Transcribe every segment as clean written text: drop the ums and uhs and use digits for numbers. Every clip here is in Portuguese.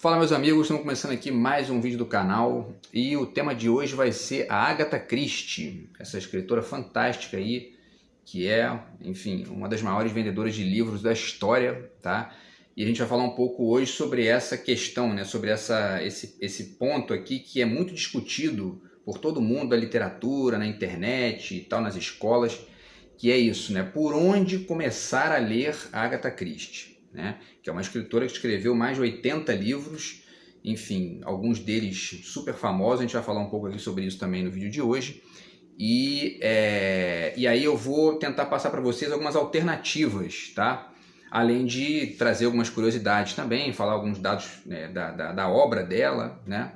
Fala, meus amigos, estamos começando aqui mais um vídeo do canal e o tema de hoje vai ser a Agatha Christie, essa escritora fantástica aí, que é, enfim, uma das maiores vendedoras de livros da história, tá? E a gente vai falar um pouco hoje sobre essa questão, né? Sobre esse ponto aqui que é muito discutido por todo mundo da literatura, na internet e tal, nas escolas, que é isso, né? Por onde começar a ler a Agatha Christie? Né? Que é uma escritora que escreveu mais de 80 livros, enfim, alguns deles super famosos, a gente vai falar um pouco aqui sobre isso também no vídeo de hoje, e aí eu vou tentar passar para vocês algumas alternativas, tá? Além de trazer algumas curiosidades também, falar alguns dados, né, da obra dela, né?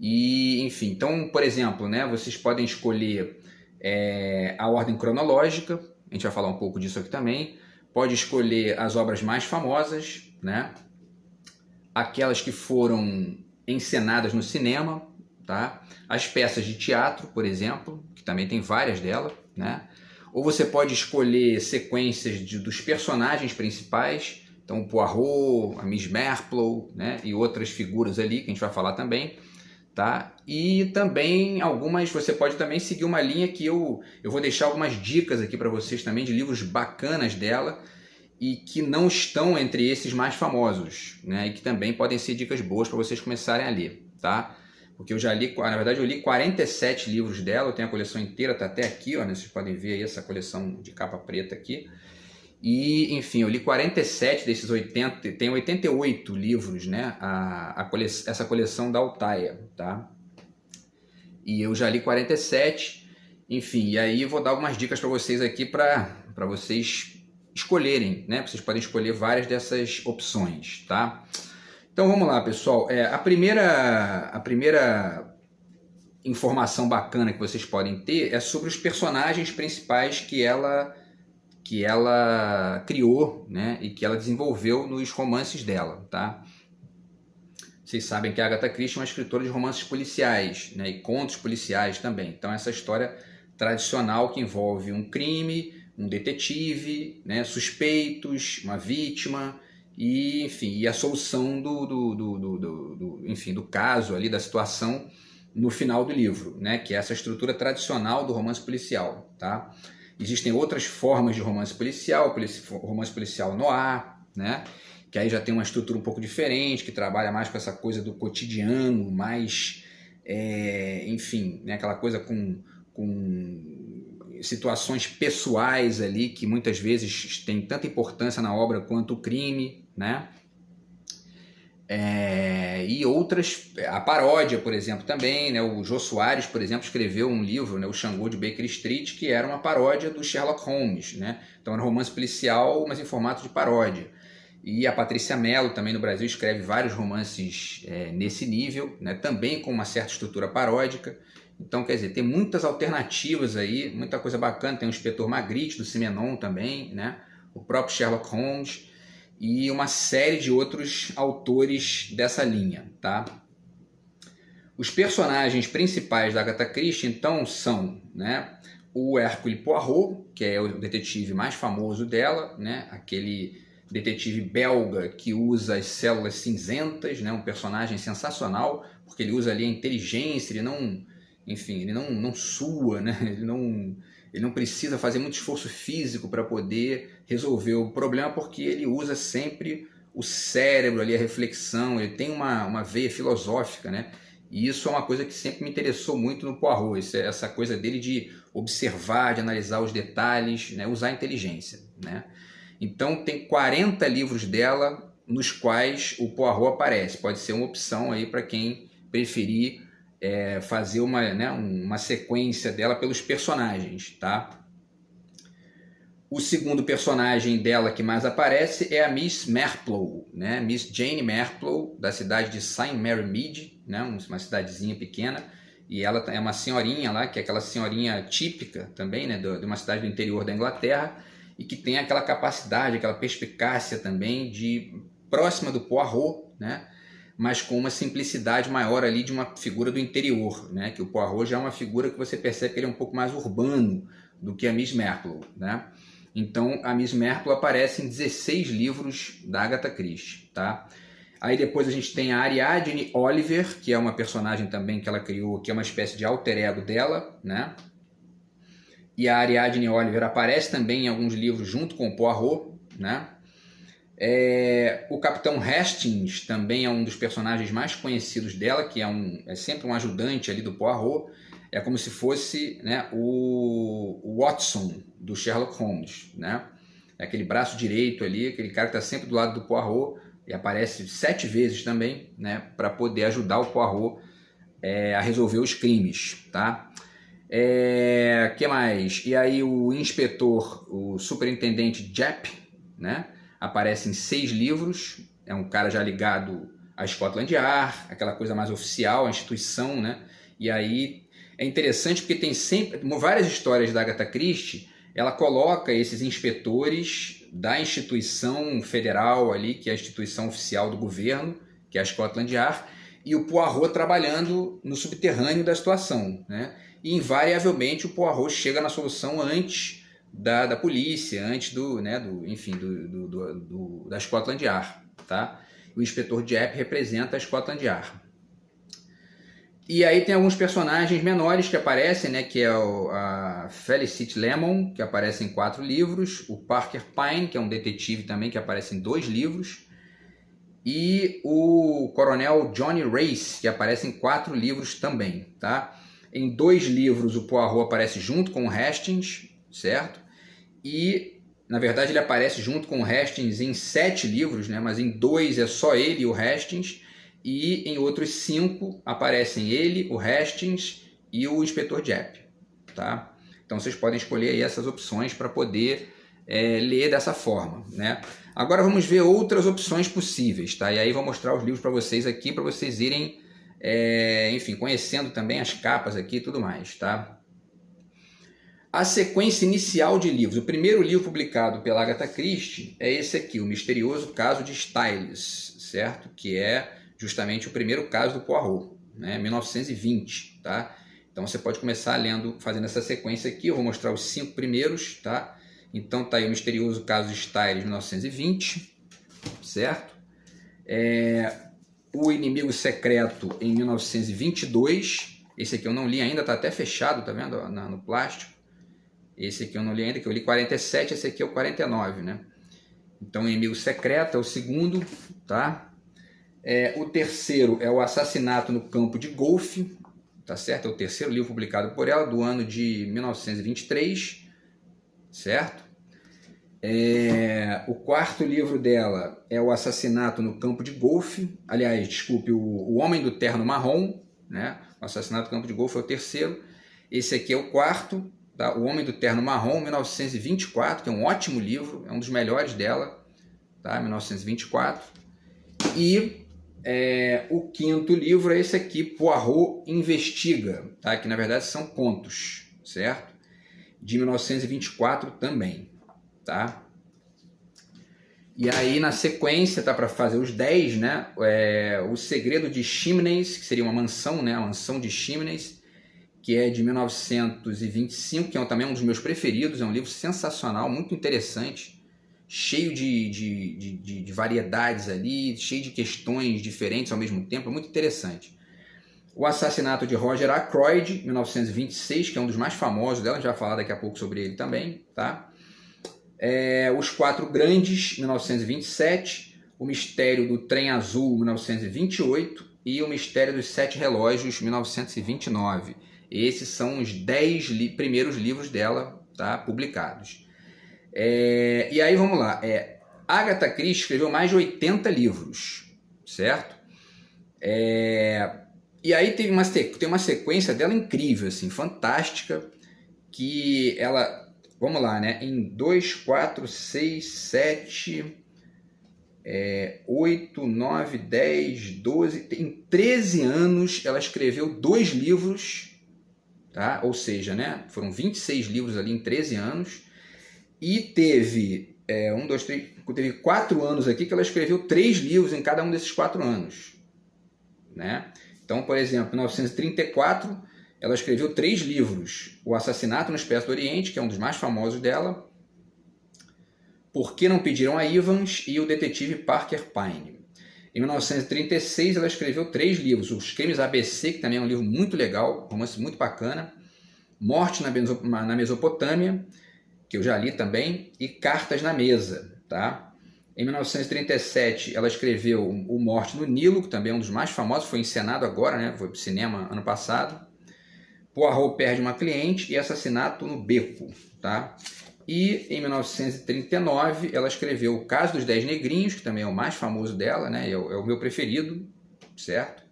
E, enfim, então, por exemplo, né, vocês podem escolher a ordem cronológica, a gente vai falar um pouco disso aqui também. Pode escolher as obras mais famosas, né? Aquelas que foram encenadas no cinema, tá? As peças de teatro, por exemplo, que também tem várias delas, né? Ou você pode escolher sequências dos personagens principais, então o Poirot, a Miss Marple, né? E outras figuras ali que a gente vai falar também, tá? E também algumas, você pode também seguir uma linha que eu vou deixar algumas dicas aqui para vocês também de livros bacanas dela e que não estão entre esses mais famosos, né? E que também podem ser dicas boas para vocês começarem a ler, tá? Porque eu já li, na verdade eu li 47 livros dela, eu tenho a coleção inteira, tá até aqui, ó, né? Vocês podem ver aí essa coleção de capa preta aqui. E, enfim, eu li 47 desses 80, tem 88 livros, né? Essa coleção da Altaia, tá? E eu já li 47, enfim, e aí eu vou dar algumas dicas para vocês aqui para vocês escolherem, né? Vocês podem escolher várias dessas opções, tá? Então vamos lá, pessoal. A primeira informação bacana que vocês podem ter é sobre os personagens principais que ela criou, né? E que ela desenvolveu nos romances dela, tá? Vocês sabem que a Agatha Christie é uma escritora de romances policiais, né? E contos policiais também. Então essa história tradicional que envolve um crime, um detetive, né? Suspeitos, uma vítima e, enfim, e a solução do caso ali, da situação no final do livro, né? Que é essa estrutura tradicional do romance policial, tá? Existem outras formas de romance policial noir, né? Que aí já tem uma estrutura um pouco diferente, que trabalha mais com essa coisa do cotidiano, mais, enfim, né? Aquela coisa com situações pessoais ali, que muitas vezes tem tanta importância na obra quanto o crime, né? E outras, a paródia, por exemplo, também, né? O Jô Soares, por exemplo, escreveu um livro, né? O Xangô de Baker Street, que era uma paródia do Sherlock Holmes, né? Então era um romance policial, mas em formato de paródia. E a Patrícia Mello, também no Brasil, escreve vários romances nesse nível, né? Também com uma certa estrutura paródica. Então, quer dizer, tem muitas alternativas aí, muita coisa bacana. Tem o Inspetor Magritte, do Simenon também, né? O próprio Sherlock Holmes e uma série de outros autores dessa linha, tá? Os personagens principais da Agatha Christie, então, são, né, o Hercule Poirot, que é o detetive mais famoso dela, né? Aquele detetive belga que usa as células cinzentas, né? Um personagem sensacional, porque ele usa ali a inteligência, ele não... Enfim, ele não sua, né? Ele não precisa fazer muito esforço físico para poder resolver o problema, porque ele usa sempre o cérebro ali, a reflexão, ele tem uma veia filosófica, né? E isso é uma coisa que sempre me interessou muito no Poirot, essa coisa dele de observar, de analisar os detalhes, né? Usar a inteligência, né? Então tem 40 livros dela nos quais o Poirot aparece, pode ser uma opção aí para quem preferir fazer uma sequência dela pelos personagens, tá? O segundo personagem dela que mais aparece é a Miss Marple, né? Miss Jane Marple, da cidade de St. Mary Mead, né? Uma cidadezinha pequena, e ela é uma senhorinha lá, que é aquela senhorinha típica também, né? De uma cidade do interior da Inglaterra, e que tem aquela capacidade, aquela perspicácia também de próxima do Poirot, né? Mas com uma simplicidade maior ali de uma figura do interior, né? Que o Poirot já é uma figura que você percebe que ele é um pouco mais urbano do que a Miss Marple, né? Então a Miss Marple aparece em 16 livros da Agatha Christie, tá? Aí depois a gente tem a Ariadne Oliver, que é uma personagem também que ela criou, que é uma espécie de alter ego dela, né? E a Ariadne Oliver aparece também em alguns livros junto com o Poirot, né? O Capitão Hastings também é um dos personagens mais conhecidos dela, que é sempre um ajudante ali do Poirot. É como se fosse, né, o Watson do Sherlock Holmes, né? É aquele braço direito ali, aquele cara que está sempre do lado do Poirot, e aparece 7 vezes também, né, para poder ajudar o Poirot a resolver os crimes, tá? Que mais? E aí o inspetor, o superintendente Japp, né, aparece em 6 livros, é um cara já ligado à Scotland Yard, aquela coisa mais oficial, a instituição, né? E aí é interessante porque tem sempre várias histórias da Agatha Christie, ela coloca esses inspetores da instituição federal ali, que é a instituição oficial do governo, que é a Scotland Yard, e o Poirot trabalhando no subterrâneo da situação, né? E invariavelmente o Poirot chega na solução antes da polícia, antes da Scotland Yard, tá? O inspetor Japp representa a Scotland Yard. E aí tem alguns personagens menores que aparecem, né? Que é a Felicity Lemon, que aparece em 4 livros, o Parker Pyne, que é um detetive também, que aparece em 2 livros, e o Coronel Johnny Race, que aparece em 4 livros também, tá? Em 2 livros o Poirot aparece junto com o Hastings, certo? E, na verdade, ele aparece junto com o Hastings em 7 livros, né? Mas em 2 é só ele e o Hastings, e em outros 5 aparecem ele, o Hastings e o inspetor Japp, tá? Então vocês podem escolher aí essas opções para poder ler dessa forma, né? Agora vamos ver outras opções possíveis, tá? E aí vou mostrar os livros para vocês aqui, para vocês irem, enfim, conhecendo também as capas aqui e tudo mais, tá? A sequência inicial de livros. O primeiro livro publicado pela Agatha Christie é esse aqui, O Misterioso Caso de Styles, certo? Que é justamente o primeiro caso do Poirot, né? 1920, tá? Então você pode começar lendo, fazendo essa sequência aqui. Eu vou mostrar os 5 primeiros, tá? Então tá aí O Misterioso Caso de Styles, 1920, certo? O Inimigo Secreto, em 1922. Esse aqui eu não li ainda, tá até fechado, tá vendo? No plástico. Esse aqui eu não li ainda, que eu li 47, esse aqui é o 49, né? Então, o Inimigo Secreto é o segundo, tá? O terceiro é O Assassinato no Campo de Golfe, tá certo? É o terceiro livro publicado por ela, do ano de 1923, certo? O quarto livro dela é O Assassinato no Campo de Golfe, aliás, desculpe, o Homem do Terno Marrom, né? O Assassinato no Campo de Golfe é o terceiro. Esse aqui é o quarto, tá? O Homem do Terno Marrom, 1924, que é um ótimo livro, é um dos melhores dela, tá? 1924. E o quinto livro é esse aqui, Poirot Investiga, tá? Que na verdade são contos, certo? De 1924 também, tá? E aí na sequência, tá, para fazer os 10, né? O Segredo de Chimneys, que seria uma mansão, né? A Mansão de Chimneys, que é de 1925, que é também um dos meus preferidos, é um livro sensacional, muito interessante, cheio de variedades ali, cheio de questões diferentes ao mesmo tempo, é muito interessante. O Assassinato de Roger Ackroyd, 1926, que é um dos mais famosos dela, a gente vai falar daqui a pouco sobre ele também, tá? Os Quatro Grandes, 1927, O Mistério do Trem Azul, 1928, e O Mistério dos Sete Relógios, 1929. Esses são os 10 primeiros livros dela, tá, publicados. E aí vamos lá, Agatha Christie escreveu mais de 80 livros, certo? E aí tem uma sequência dela incrível, assim, fantástica, que ela, vamos lá, né? Em 2, 4, 6, 7, 8, 9, 10, 12, em 13 anos ela escreveu 2 livros, tá? Ou seja, né? Foram 26 livros ali em 13 anos. E teve, teve 4 anos aqui que ela escreveu 3 livros em cada um desses 4 anos, né? Então, por exemplo, em 1934, ela escreveu 3 livros. O Assassinato no Expresso do Oriente, que é um dos mais famosos dela, Por que Não Pediram a Evans, e O Detetive Parker Pyne. Em 1936, ela escreveu 3 livros. Os Crimes ABC, que também é um livro muito legal, romance muito bacana. Morte na Mesopotâmia, que eu já li também, e Cartas na Mesa. Tá? Em 1937, ela escreveu O Morte no Nilo, que também é um dos mais famosos, foi encenado agora, né? Foi para o cinema ano passado. Poirot Perde uma Cliente e Assassinato no Beco. Tá? E em 1939 ela escreveu O Caso dos 10 Negrinhos, que também é o mais famoso dela, né? É o meu preferido, certo?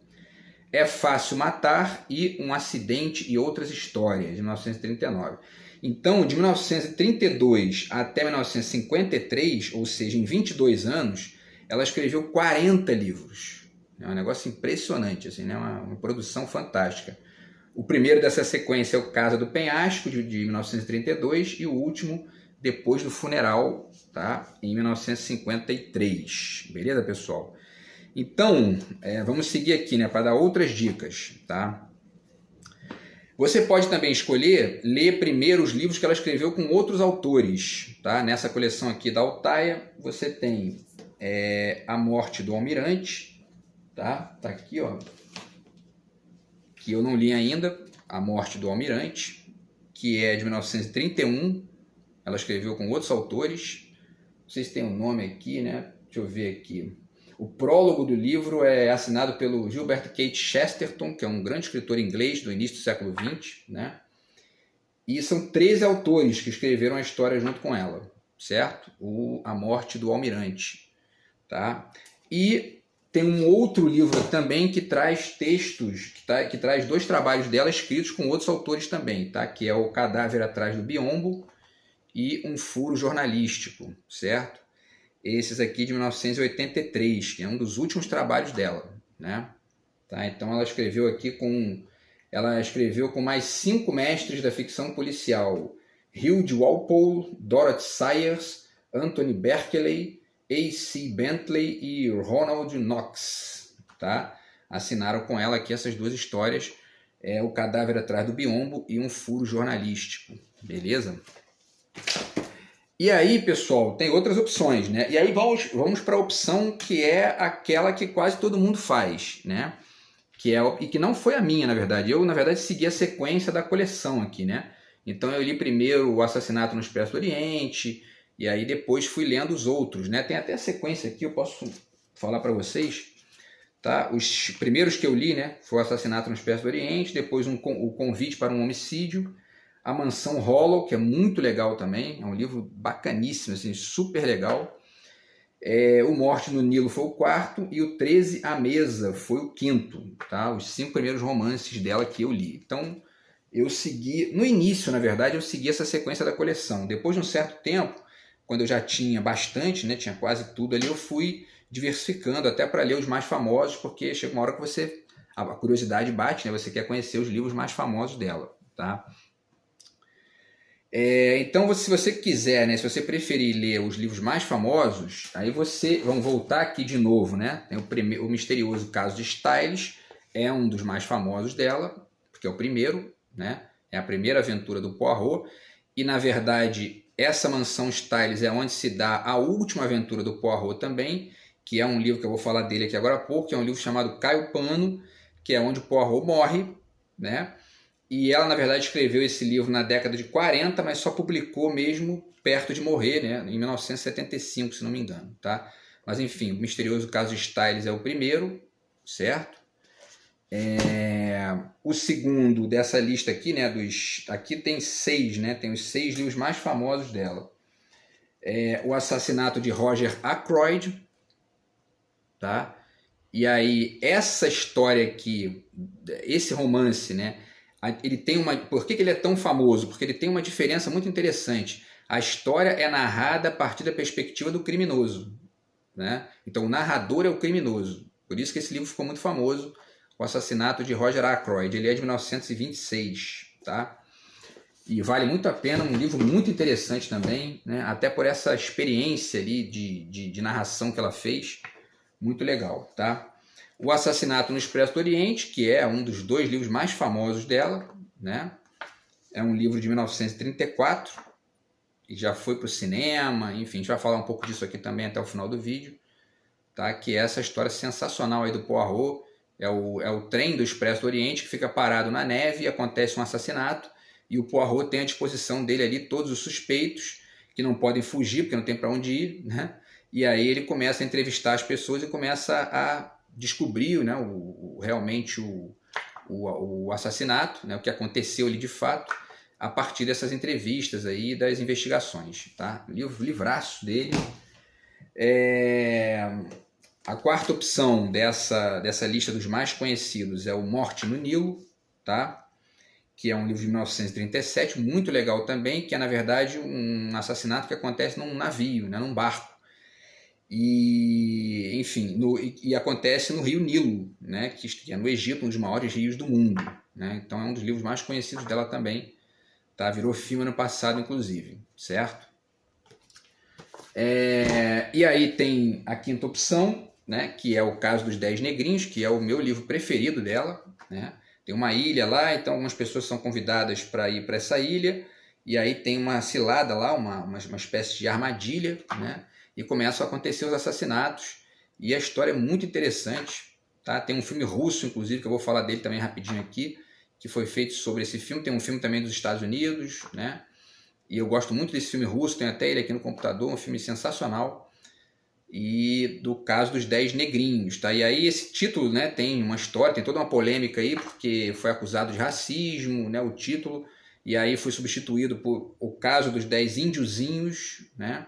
É Fácil Matar e Um Acidente e Outras Histórias, de 1939. Então, de 1932 até 1953, ou seja, em 22 anos, ela escreveu 40 livros. É um negócio impressionante, assim, né? Uma produção fantástica. O primeiro dessa sequência é o Casa do Penhasco, de 1932, e o último, Depois do Funeral, tá? Em 1953. Beleza, pessoal? Então, vamos seguir aqui, né, para dar outras dicas, tá? Você pode também escolher ler primeiro os livros que ela escreveu com outros autores, tá? Nessa coleção aqui da Altaia, você tem A Morte do Almirante, tá? Tá aqui, ó. Que eu não li ainda, A Morte do Almirante, que é de 1931, ela escreveu com outros autores, não sei se tem um nome aqui, né? Deixa eu ver aqui. O prólogo do livro é assinado pelo Gilbert Keith Chesterton, que é um grande escritor inglês do início do século XX, né? E são 13 autores que escreveram a história junto com ela, certo? A Morte do Almirante, tá? E tem um outro livro também que traz textos, que traz 2 trabalhos dela escritos com outros autores também, tá? Que é O Cadáver Atrás do Biombo e Um Furo Jornalístico, certo? Esses aqui de 1983, que é um dos últimos trabalhos dela, né? Tá? Então ela escreveu com mais 5 mestres da ficção policial: Hugh Walpole, Dorothy Sayers, Anthony Berkeley, A.C. Bentley e Ronald Knox, tá? Assinaram com ela aqui essas 2 histórias, O Cadáver Atrás do Biombo e Um Furo Jornalístico, beleza? E aí, pessoal, tem outras opções, né? E aí vamos para a opção que é aquela que quase todo mundo faz, né? E que não foi a minha, na verdade. Eu, na verdade, segui a sequência da coleção aqui, né? Então eu li primeiro O Assassinato no Expresso do Oriente, e aí depois fui lendo os outros, né? Tem até a sequência aqui, eu posso falar para vocês, tá? Os primeiros que eu li, né? Foi O Assassinato no Expresso do Oriente, depois O Convite para um Homicídio, A Mansão Hollow, que é muito legal também, é um livro bacaníssimo, assim, super legal. O Morte no Nilo foi o 4º e o 13 à Mesa foi o 5º, tá? Os 5 primeiros romances dela que eu li. Então, eu segui, no início, na verdade, eu segui essa sequência da coleção. Depois de um certo tempo, quando eu já tinha bastante, né, tinha quase tudo ali, eu fui diversificando até para ler os mais famosos, porque chega uma hora que a curiosidade bate, né? Você quer conhecer os livros mais famosos dela, tá? Então, se você quiser, né, se você preferir ler os livros mais famosos, aí vamos voltar aqui de novo, né? Tem o Misterioso Caso de Styles, é um dos mais famosos dela, porque é o primeiro, né? É a primeira aventura do Poirot, e na verdade essa Mansão Styles é onde se dá a última aventura do Poirot também, que é um livro que eu vou falar dele aqui agora há pouco, que é um livro chamado Caio Pano, que é onde o Poirot morre, né? E ela, na verdade, escreveu esse livro na década de 40, mas só publicou mesmo perto de morrer, né? Em 1975, se não me engano, tá? Mas, enfim, o Misterioso Caso de Styles é o primeiro, certo? O segundo dessa lista aqui, né? Aqui tem 6, né? Tem os 6 livros mais famosos dela. O Assassinato de Roger Ackroyd, tá? E aí, essa história aqui, esse romance, né? Ele tem por que ele é tão famoso? Porque ele tem uma diferença muito interessante. A história é narrada a partir da perspectiva do criminoso, né? Então o narrador é o criminoso. Por isso que esse livro ficou muito famoso, O Assassinato de Roger Ackroyd. Ele é de 1926, tá? E vale muito a pena, um livro muito interessante também, né? Até por essa experiência ali de narração que ela fez, muito legal, tá? O Assassinato no Expresso do Oriente, que é um dos 2 livros mais famosos dela, né? É um livro de 1934 e já foi para o cinema, enfim, a gente vai falar um pouco disso aqui também até o final do vídeo, tá? Que é essa história sensacional aí do Poirot. É o trem do Expresso do Oriente que fica parado na neve e acontece um assassinato, e o Poirot tem à disposição dele ali todos os suspeitos que não podem fugir porque não tem para onde ir, né? E aí ele começa a entrevistar as pessoas e começa a descobrir, né, realmente o assassinato, né, o que aconteceu ali de fato, a partir dessas entrevistas aí, das investigações, tá? Livraço dele. A quarta opção dessa lista dos mais conhecidos é o Morte no Nilo, tá? Que é um livro de 1937, muito legal também, que é, na verdade, um assassinato que acontece num navio, né, num barco. E, enfim, e acontece no rio Nilo, né, que é no Egito, um dos maiores rios do mundo, né? Então é um dos livros mais conhecidos dela também, tá? Virou filme ano passado, inclusive, certo? E aí tem a quinta opção, né, que é o Caso dos 10 Negrinhos, que é o meu livro preferido dela, né? Tem uma ilha lá, então algumas pessoas são convidadas para ir para essa ilha, e aí tem uma cilada lá, uma espécie de armadilha, né? E começam a acontecer os assassinatos, e a história é muito interessante, tá? Tem um filme russo, inclusive, que eu vou falar dele também rapidinho aqui, que foi feito sobre esse filme. Tem um filme também dos Estados Unidos, né? E eu gosto muito desse filme russo, tenho até ele aqui no computador, um filme sensacional. E do Caso dos 10 Negrinhos, tá? E aí esse título, né, tem uma história, tem toda uma polêmica aí, porque foi acusado de racismo, né, o título, e aí foi substituído por O Caso dos 10 Índiozinhos, né?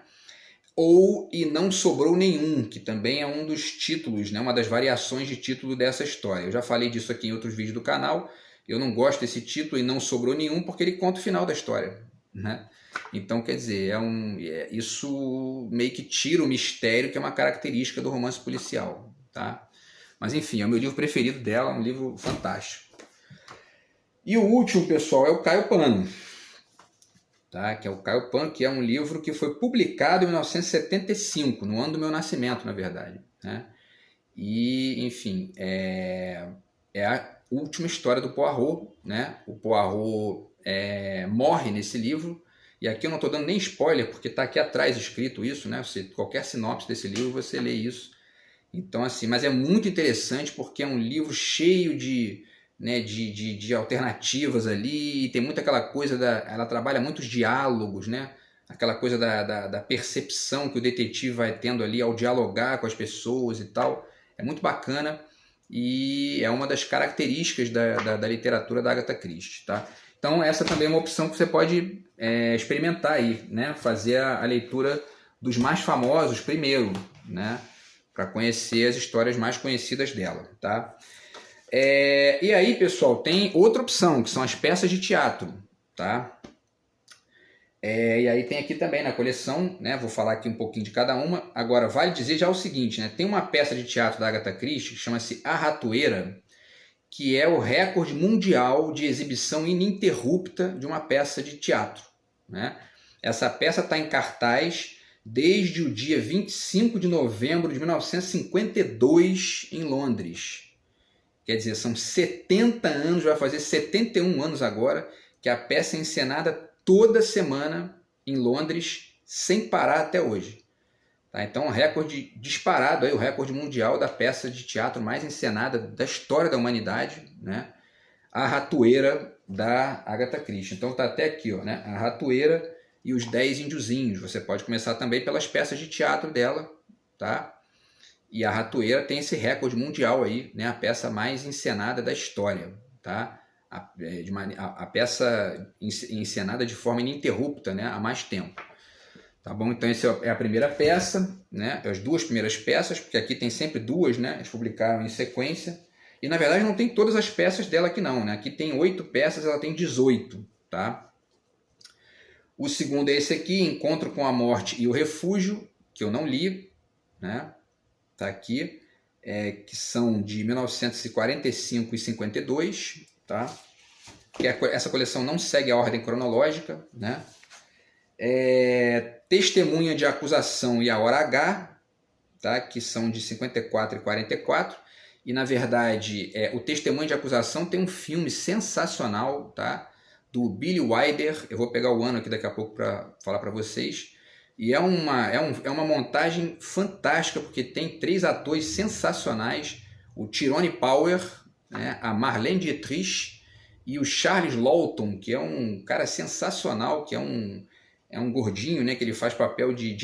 E Não Sobrou Nenhum, que também é um dos títulos, né, uma das variações de título dessa história. Eu já falei disso aqui em outros vídeos do canal. Eu não gosto desse título, E Não Sobrou Nenhum, porque ele conta o final da história, né? Então, quer dizer, isso meio que tira o mistério, que é uma característica do romance policial, tá? Mas enfim, é o meu livro preferido dela, um livro fantástico. E o último, pessoal, é o Caio Pano, tá? Que é o Caio Pano, que é um livro que foi publicado em 1975, no ano do meu nascimento, na verdade, né? E, enfim, é a última história do Poirot, né? O Poirot morre nesse livro. E aqui eu não estou dando nem spoiler, porque está aqui atrás escrito isso, né? Qualquer sinopse desse livro, você lê isso. Então, assim, mas é muito interessante porque é um livro cheio de alternativas ali, e tem muito aquela coisa ela trabalha muitos diálogos, né? Aquela coisa da percepção que o detetive vai tendo ali ao dialogar com as pessoas e tal. É muito bacana e é uma das características da literatura da Agatha Christie, tá? Então essa também é uma opção que você pode experimentar aí, né? Fazer a leitura dos mais famosos primeiro, né? Para conhecer as histórias mais conhecidas dela, tá? E aí, pessoal, tem outra opção, que são as peças de teatro, tá? E aí tem aqui também na coleção, né? Vou falar aqui um pouquinho de cada uma. Agora, vale dizer já o seguinte, né? Tem uma peça de teatro da Agatha Christie que chama-se A Ratoeira, que é o recorde mundial de exibição ininterrupta de uma peça de teatro, né? Essa peça está em cartaz desde o dia 25 de novembro de 1952 em Londres. Quer dizer, são 70 anos, vai fazer 71 anos agora, que a peça é encenada toda semana em Londres, sem parar até hoje. Tá? Então, um recorde disparado, aí, o recorde mundial da peça de teatro mais encenada da história da humanidade, né? A Ratoeira, da Agatha Christie. Então, está até aqui, ó, né? A Ratoeira e os 10 Índiozinhos. Você pode começar também pelas peças de teatro dela, tá? E a Ratoeira tem esse recorde mundial aí, né? A peça mais encenada da história, tá? A peça encenada de forma ininterrupta, né? Há mais tempo. Tá bom? Então essa é a primeira peça, né? As duas primeiras peças, porque aqui tem sempre duas, né? Eles publicaram em sequência. E na verdade não tem todas as peças dela aqui não, né? Aqui tem 8 peças, ela tem 18, tá? O segundo é esse aqui, Encontro com a Morte e o Refúgio, que eu não li, né? Tá aqui, que são de 1945 e 52, tá? Que essa coleção não segue a ordem cronológica, né? Testemunha de Acusação e a Hora H, tá? Que são de 54 e 44. E, na verdade, o Testemunha de Acusação tem um filme sensacional, tá? Do Billy Wilder. Eu vou pegar o ano aqui daqui a pouco para falar para vocês. E é uma montagem fantástica, porque tem 3 atores sensacionais, o Tyrone Power, né, a Marlene Dietrich e o Charles Lawton, que é um cara sensacional, que é um gordinho, né, que ele faz papel de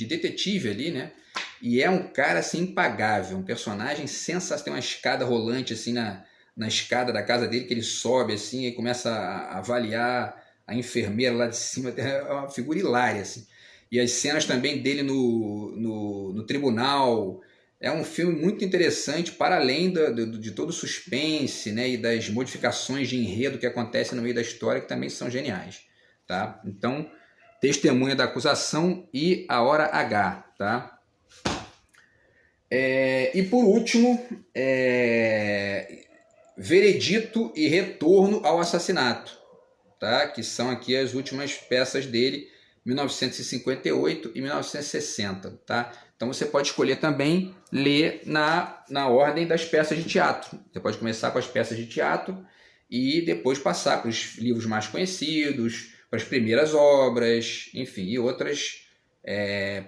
detetive ali, né? E é um cara assim impagável, um personagem sensacional. Tem uma escada rolante assim na escada da casa dele, que ele sobe assim e começa a avaliar a enfermeira lá de cima. É uma figura hilária assim. E as cenas também dele no tribunal. É um filme muito interessante, para além de todo o suspense, né, e das modificações de enredo que acontecem no meio da história, que também são geniais. Tá? Então, Testemunha da Acusação e A Hora H. Tá? E por último, Veredito e Retorno ao Assassinato, tá? Que são aqui as últimas peças dele, 1958 e 1960. Tá? Então você pode escolher também ler na ordem das peças de teatro. Você pode começar com as peças de teatro e depois passar para os livros mais conhecidos, para as primeiras obras, enfim, e outras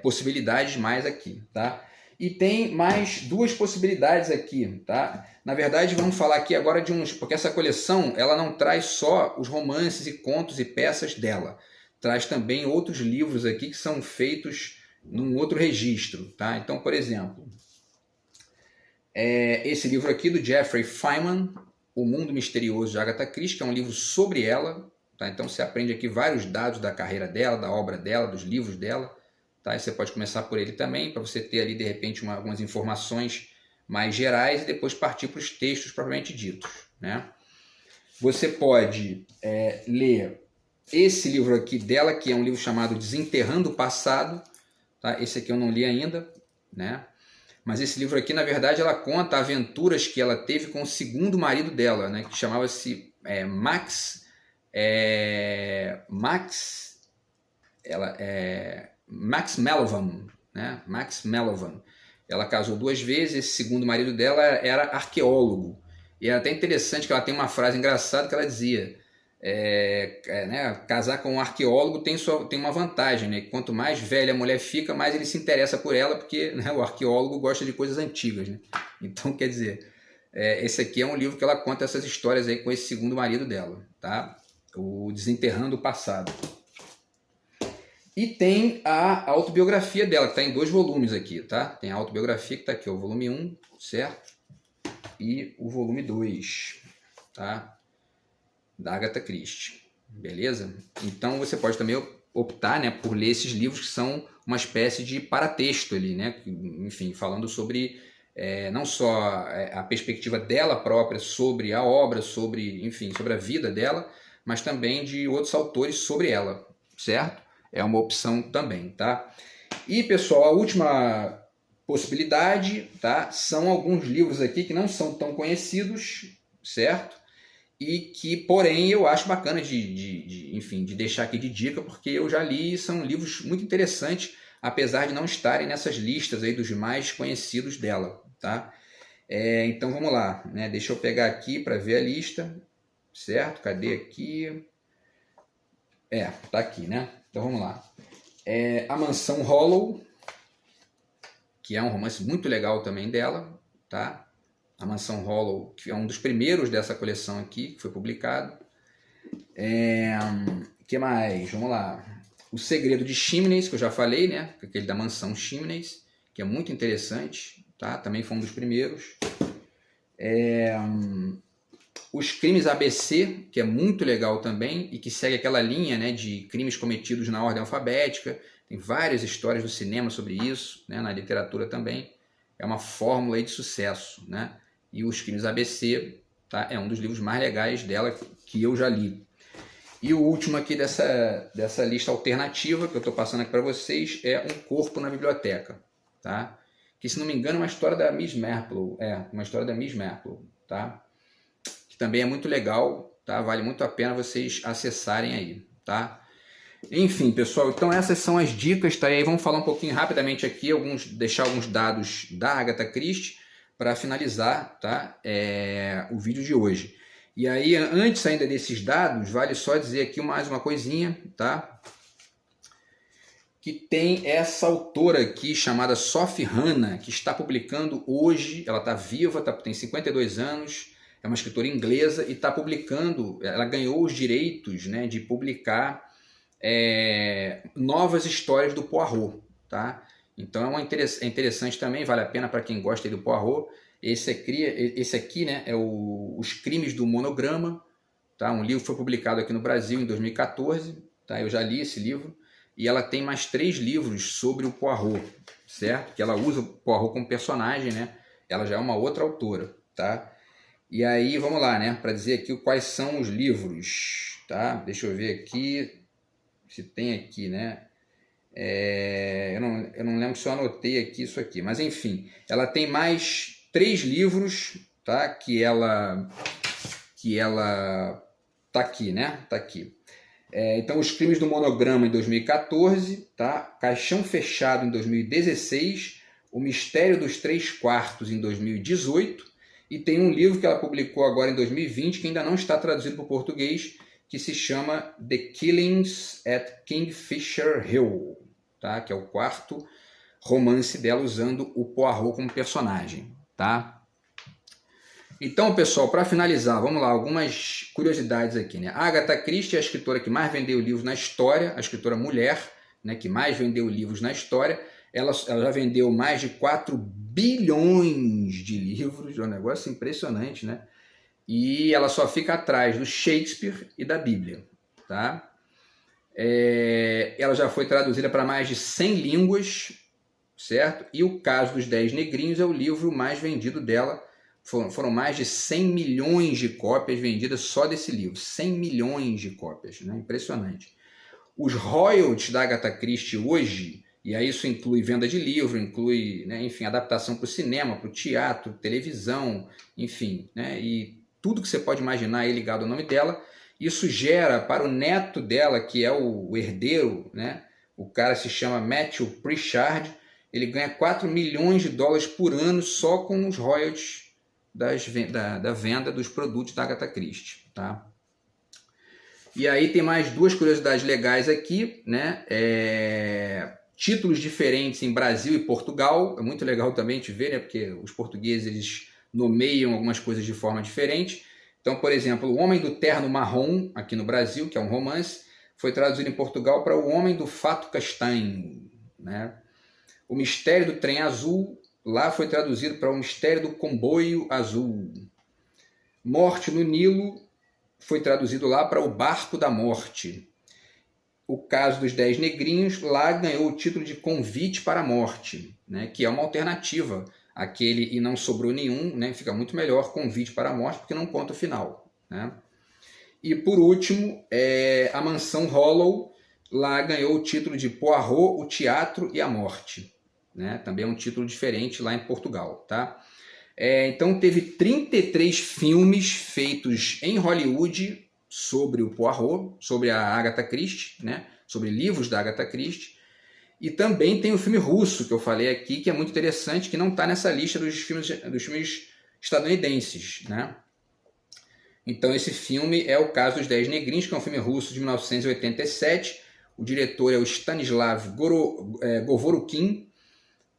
possibilidades mais aqui. Tá? E tem mais 2 possibilidades aqui, tá? Na verdade, vamos falar aqui agora de uns... Porque essa coleção, ela não traz só os romances e contos e peças dela. Traz também outros livros aqui que são feitos num outro registro, tá? Então, por exemplo, esse livro aqui do Jeffrey Feynman, O Mundo Misterioso de Agatha Christie, que é um livro sobre ela, tá? Então você aprende aqui vários dados da carreira dela, da obra dela, dos livros dela. Tá? E você pode começar por ele também, para você ter ali, de repente, algumas informações mais gerais e depois partir para os textos propriamente ditos. Né? Você pode ler esse livro aqui dela, que é um livro chamado Desenterrando o Passado. Tá? Esse aqui eu não li ainda, né? Mas esse livro aqui, na verdade, ela conta aventuras que ela teve com o segundo marido dela, né? Que chamava-se Max Mellovan, né? Max Mellovan. Ela casou 2 vezes, esse segundo marido dela era arqueólogo. E é até interessante que ela tem uma frase engraçada que ela dizia, né, casar com um arqueólogo tem uma vantagem, né? Quanto mais velha a mulher fica, mais ele se interessa por ela, porque, né, o arqueólogo gosta de coisas antigas. Né? Então, quer dizer, esse aqui é um livro que ela conta essas histórias aí com esse segundo marido dela, tá? O Desenterrando o Passado. E tem a autobiografia dela, que está em 2 volumes aqui, tá? Tem a autobiografia que está aqui, o volume 1, certo? E o volume 2, tá? Da Agatha Christie, beleza? Então você pode também optar, né, por ler esses livros que são uma espécie de paratexto ali, né? Enfim, falando sobre não só a perspectiva dela própria sobre a obra, sobre a vida dela, mas também de outros autores sobre ela, certo? É uma opção também, tá? E, pessoal, a última possibilidade, tá? São alguns livros aqui que não são tão conhecidos, certo? E que, porém, eu acho bacana de deixar aqui de dica, porque eu já li, são livros muito interessantes, apesar de não estarem nessas listas aí dos mais conhecidos dela, tá? Então, vamos lá, né? Deixa eu pegar aqui para ver a lista, certo? Cadê aqui? Tá aqui, né? Então vamos lá. A Mansão Hollow, que é um romance muito legal também dela, tá? A Mansão Hollow, que é um dos primeiros dessa coleção aqui, que foi publicado. Que mais? Vamos lá. O Segredo de Chimneys, que eu já falei, né? Aquele da Mansão Chimneys, que é muito interessante, tá? Também foi um dos primeiros. Os Crimes ABC, que é muito legal também, e que segue aquela linha, né, de crimes cometidos na ordem alfabética. Tem várias histórias do cinema sobre isso, né, na literatura também. É uma fórmula aí de sucesso. Né? E Os Crimes ABC, tá, é um dos livros mais legais dela que eu já li. E o último aqui dessa lista alternativa que eu estou passando aqui para vocês é Um Corpo na Biblioteca. Tá? Que, se não me engano, é uma história da Miss Marple. Uma história da Miss Marple. Tá? Também é muito legal, tá? Vale muito a pena vocês acessarem aí, tá? Enfim, pessoal, então essas são as dicas, tá? E aí vamos falar um pouquinho rapidamente aqui, deixar alguns dados da Agatha Christie para finalizar, tá? O vídeo de hoje. E aí, antes ainda desses dados, vale só dizer aqui mais uma coisinha, tá? que tem essa autora aqui chamada Sophie Hannah, que está publicando hoje, ela está viva, tem 52 anos, é uma escritora inglesa e está publicando, ela ganhou os direitos, né, de publicar novas histórias do Poirot, tá? Então é interessante também, vale a pena para quem gosta do Poirot. Esse aqui, né, é Os Crimes do Monograma, tá? Um livro que foi publicado aqui no Brasil em 2014, tá? Eu já li esse livro. E ela tem mais 3 livros sobre o Poirot, certo? Que ela usa o Poirot como personagem, né? Ela já é uma outra autora, tá? E aí, vamos lá, né? Para dizer aqui quais são os livros, tá? Deixa eu ver aqui se tem aqui, né? Eu não lembro se eu anotei aqui isso aqui, mas enfim, ela tem mais 3 livros, tá? Que ela tá aqui, né? Tá aqui. Então, Os Crimes do Monograma em 2014, tá? Caixão Fechado em 2016, O Mistério dos 3/4 em 2018, e tem um livro que ela publicou agora em 2020, que ainda não está traduzido para o português, que se chama The Killings at Kingfisher Hill, tá? Que é o 4º romance dela usando o Poirot como personagem, tá? Então, pessoal, para finalizar, vamos lá, algumas curiosidades aqui, né? A Agatha Christie é a escritora que mais vendeu livros na história, a escritora mulher, né, que mais vendeu livros na história. Ela já vendeu mais de 4 bilhões de livros, é um negócio impressionante, né? E ela só fica atrás do Shakespeare e da Bíblia, tá? Ela já foi traduzida para mais de 100 línguas, certo? E O Caso dos 10 Negrinhos é o livro mais vendido dela. Foram mais de 100 milhões de cópias vendidas só desse livro. 100 milhões de cópias, né? Impressionante. Os royalties da Agatha Christie hoje, e aí isso inclui venda de livro, inclui, né, enfim, adaptação para o cinema, para o teatro, televisão, enfim, né, e tudo que você pode imaginar aí ligado ao nome dela. Isso gera para o neto dela, que é o herdeiro, né, o cara se chama Matthew Pritchard, ele ganha 4 milhões de dólares por ano só com os royalties da venda dos produtos da Agatha Christie, tá? E aí tem mais 2 curiosidades legais aqui, né? Títulos diferentes em Brasil e Portugal, é muito legal também te ver, né? Porque os portugueses eles nomeiam algumas coisas de forma diferente. Então, por exemplo, O Homem do Terno Marrom, aqui no Brasil, que é um romance, foi traduzido em Portugal para O Homem do Fato Castanho, né? O Mistério do Trem Azul, lá foi traduzido para O Mistério do Comboio Azul. Morte no Nilo foi traduzido lá para O Barco da Morte. O Caso dos 10 Negrinhos, lá ganhou o título de Convite para a Morte, né? Que é uma alternativa àquele E Não Sobrou Nenhum, né? Fica muito melhor Convite para a Morte, porque não conta o final, né? E por último, A Mansão Hollow, lá ganhou o título de Poirot, o Teatro e a Morte, né? Também é um título diferente lá em Portugal, tá? Então teve 33 filmes feitos em Hollywood sobre o Poirot, sobre a Agatha Christie, né? Sobre livros da Agatha Christie. E também tem o filme russo, que eu falei aqui, que é muito interessante, que não está nessa lista dos filmes estadunidenses, né? Então esse filme é O Caso dos 10 Negrinhos, que é um filme russo de 1987. O diretor é o Stanislav Govorukhin.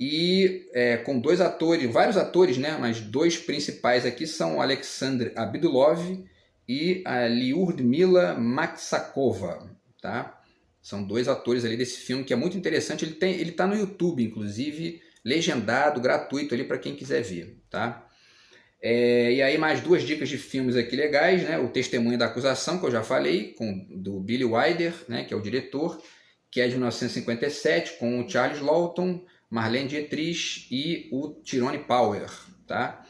E com 2 atores, vários atores, né? Mas 2 principais aqui são o Alexander Abdulov e a Lyudmila Maksakova, tá? São 2 atores ali desse filme que é muito interessante. Ele está no YouTube, inclusive, legendado, gratuito ali para quem quiser ver, tá? E aí mais 2 dicas de filmes aqui legais, né? O Testemunho da Acusação, que eu já falei, do Billy Wilder, né? Que é o diretor, que é de 1957, com o Charles Lawton, Marlene Dietrich e o Tyrone Power, tá?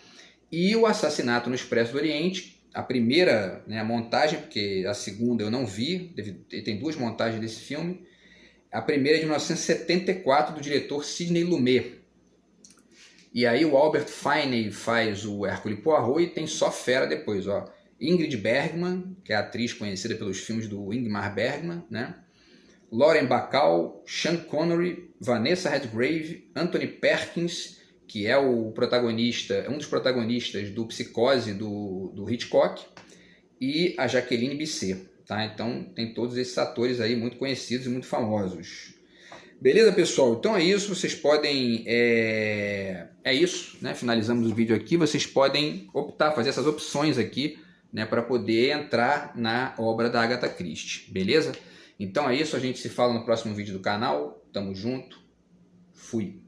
E O Assassinato no Expresso do Oriente, a primeira, né, a montagem, porque a segunda eu não vi, tem 2 montagens desse filme. A primeira é de 1974, do diretor Sidney Lumet. E aí o Albert Finney faz o Hercule Poirot e tem só fera depois, ó. Ingrid Bergman, que é a atriz conhecida pelos filmes do Ingmar Bergman, né? Lauren Bacall, Sean Connery, Vanessa Redgrave, Anthony Perkins, que é o protagonista, um dos protagonistas do Psicose do Hitchcock, e a Jacqueline Bisset, tá? Então tem todos esses atores aí muito conhecidos e muito famosos. Beleza, pessoal? Então é isso, vocês podem... É isso, né? Finalizamos o vídeo aqui. Vocês podem optar, fazer essas opções aqui, né? Para poder entrar na obra da Agatha Christie, beleza? Então é isso, a gente se fala no próximo vídeo do canal. Tamo junto. Fui.